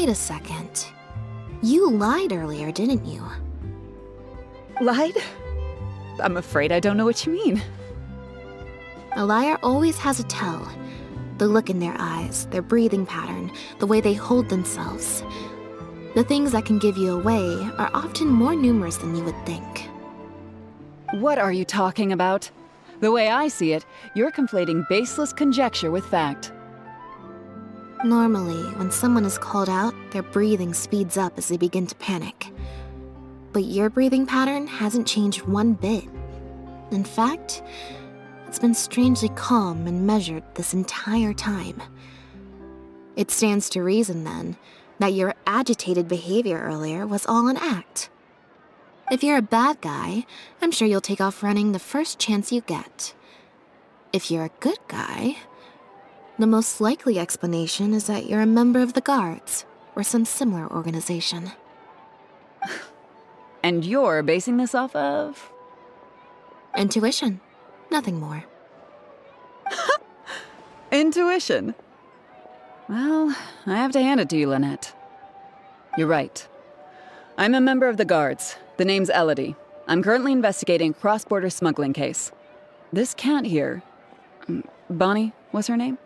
Wait a second. You lied earlier, didn't you? Lied? I'm afraid I don't know what you mean. A liar always has a tell. The look in their eyes, their breathing pattern, the way they hold themselves. The things that can give you away are often more numerous than you would think. What are you talking about? The way I see it, you're conflating baseless conjecture with fact. Normally, when someone is called out, their breathing speeds up as they begin to panic. But your breathing pattern hasn't changed one bit. In fact, it's been strangely calm and measured this entire time. It stands to reason, then, that your agitated behavior earlier was all an act. If you're a bad guy, I'm sure you'll take off running the first chance you get. If you're a good guy, the most likely explanation is that you're a member of the Guards, or some similar organization. And you're basing this off of? Intuition. Nothing more. Intuition. Well, I have to hand it to you, Lynette. You're right. I'm a member of the Guards. The name's Elodie. I'm currently investigating a cross-border smuggling case. This cat here, Bonnie was her name?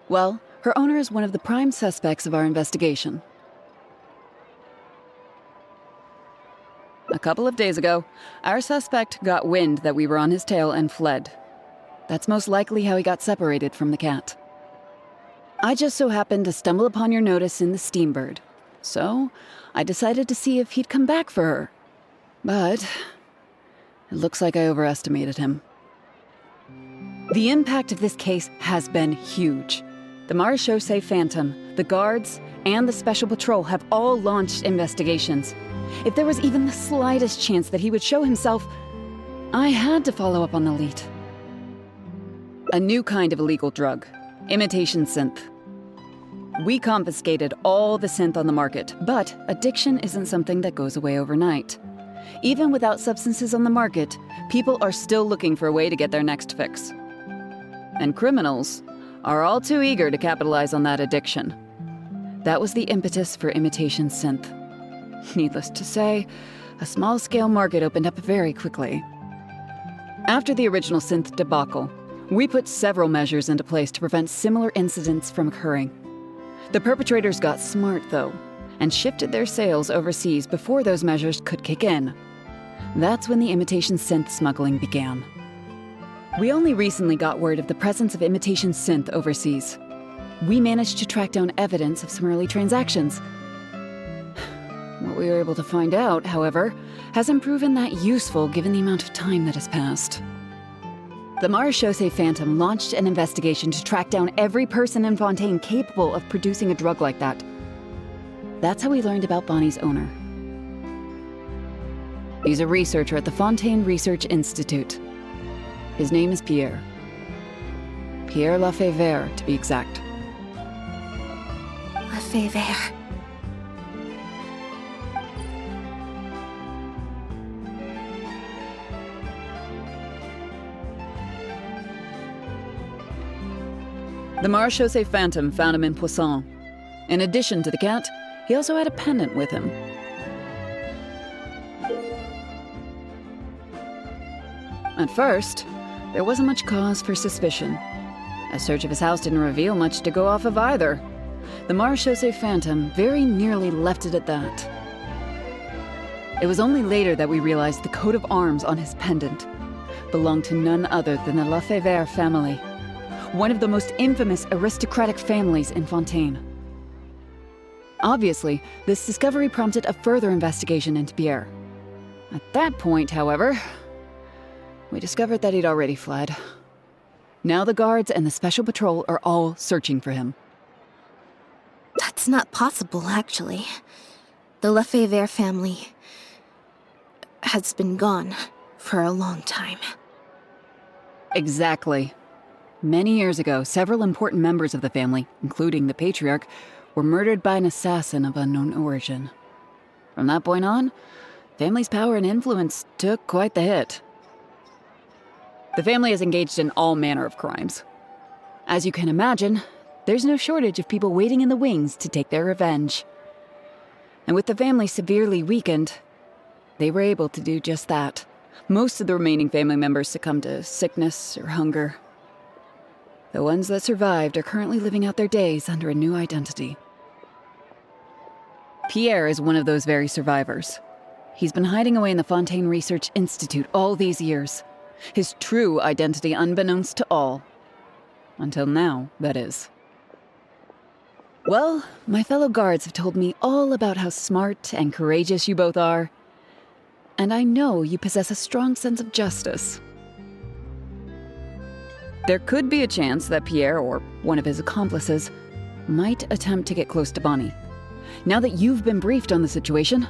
Well, her owner is one of the prime suspects of our investigation. A couple of days ago, our suspect got wind that we were on his tail and fled. That's most likely how he got separated from the cat. I just so happened to stumble upon your notice in the Steambird, so I decided to see if he'd come back for her. But it looks like I overestimated him. The impact of this case has been huge. The Marechaussee Phantom, the Guards, and the Special Patrol have all launched investigations. If there was even the slightest chance that he would show himself, I had to follow up on the lead. A new kind of illegal drug, imitation synth. We confiscated all the synth on the market, but addiction isn't something that goes away overnight. Even without substances on the market, people are still looking for a way to get their next fix. And criminals are all too eager to capitalize on that addiction. That was the impetus for imitation synth. Needless to say, a small-scale market opened up very quickly. After the original synth debacle, we put several measures into place to prevent similar incidents from occurring. The perpetrators got smart, though, and shifted their sales overseas before those measures could kick in. That's when the imitation synth smuggling began. We only recently got word of the presence of imitation synth overseas. We managed to track down evidence of some early transactions. What we were able to find out, however, hasn't proven that useful given the amount of time that has passed. The Marechaussee Phantom launched an investigation to track down every person in Fontaine capable of producing a drug like that. That's how we learned about Bonnie's owner. He's a researcher at the Fontaine Research Institute. His name is Pierre. Pierre Lafayette, to be exact. Lafayette. The Marechaussee Phantom found him in Poisson. In addition to the cat, he also had a pendant with him. At first, there wasn't much cause for suspicion. A search of his house didn't reveal much to go off of either. The Marechaussee Phantom very nearly left it at that. It was only later that we realized the coat of arms on his pendant belonged to none other than the Lafayette family, one of the most infamous aristocratic families in Fontaine. Obviously, this discovery prompted a further investigation into Pierre. At that point, however, we discovered that he'd already fled. Now the Guards and the Special Patrol are all searching for him. That's not possible, actually. The Lafayette family has been gone for a long time. Exactly. Many years ago, several important members of the family, including the patriarch, were murdered by an assassin of unknown origin. From that point on, family's power and influence took quite the hit. The family is engaged in all manner of crimes. As you can imagine, there's no shortage of people waiting in the wings to take their revenge. And with the family severely weakened, they were able to do just that. Most of the remaining family members succumbed to sickness or hunger. The ones that survived are currently living out their days under a new identity. Pierre is one of those very survivors. He's been hiding away in the Fontaine Research Institute all these years. His true identity unbeknownst to all. Until now, that is. Well, my fellow guards have told me all about how smart and courageous you both are. And I know you possess a strong sense of justice. There could be a chance that Pierre, or one of his accomplices, might attempt to get close to Bonnie. Now that you've been briefed on the situation,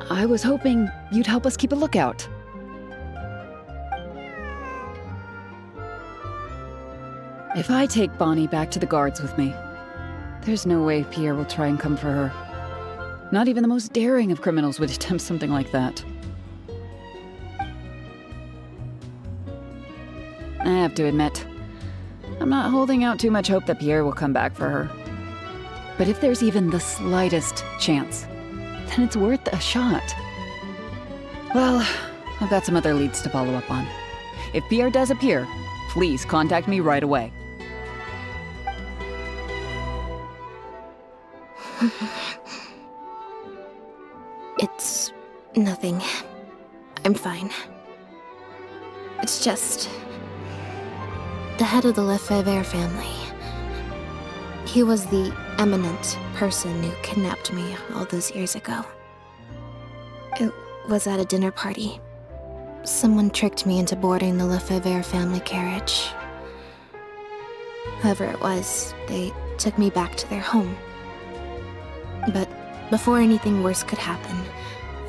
I was hoping you'd help us keep a lookout. If I take Bonnie back to the guards with me, there's no way Pierre will try and come for her. Not even the most daring of criminals would attempt something like that. I have to admit, I'm not holding out too much hope that Pierre will come back for her. But if there's even the slightest chance, then it's worth a shot. Well, I've got some other leads to follow up on. If Pierre does appear, please contact me right away. It's nothing. I'm fine. It's just the head of the Lefebvre family. He was the eminent person who kidnapped me all those years ago. It was at a dinner party. Someone tricked me into boarding the Lefebvre family carriage. Whoever it was, they took me back to their home. But before anything worse could happen,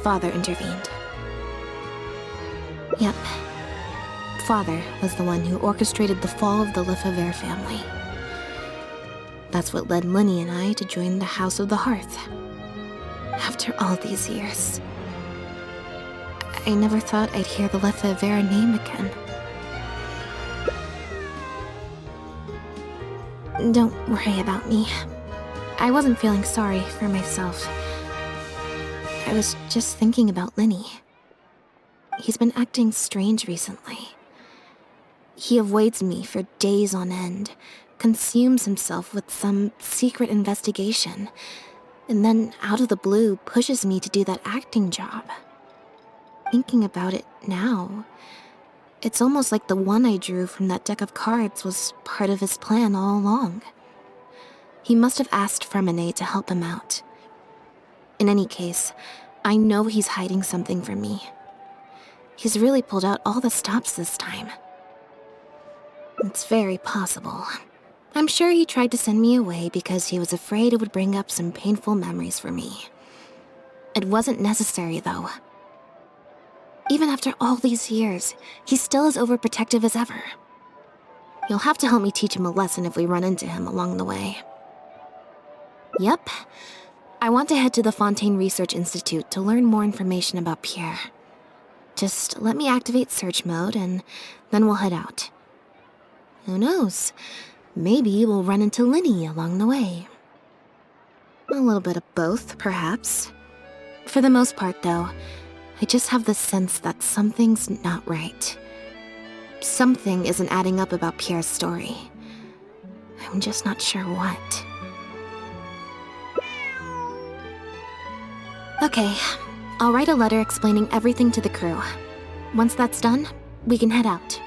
Father intervened. Yep. Father was the one who orchestrated the fall of the Lefebvre family. That's what led Lenny and I to join the House of the Hearth. After all these years, I never thought I'd hear the Lefebvre name again. Don't worry about me. I wasn't feeling sorry for myself. I was just thinking about Lenny. He's been acting strange recently. He avoids me for days on end, consumes himself with some secret investigation, and then out of the blue pushes me to do that acting job. Thinking about it now, it's almost like the one I drew from that deck of cards was part of his plan all along. He must have asked Fremine to help him out. In any case, I know he's hiding something from me. He's really pulled out all the stops this time. It's very possible. I'm sure he tried to send me away because he was afraid it would bring up some painful memories for me. It wasn't necessary, though. Even after all these years, he's still as overprotective as ever. You'll have to help me teach him a lesson if we run into him along the way. Yep. I want to head to the Fontaine Research Institute to learn more information about Pierre. Just let me activate search mode and then we'll head out. Who knows? Maybe we'll run into Lenny along the way. A little bit of both, perhaps. For the most part, though, I just have the sense that something's not right. Something isn't adding up about Pierre's story. I'm just not sure what. Okay, I'll write a letter explaining everything to the crew. Once that's done, we can head out.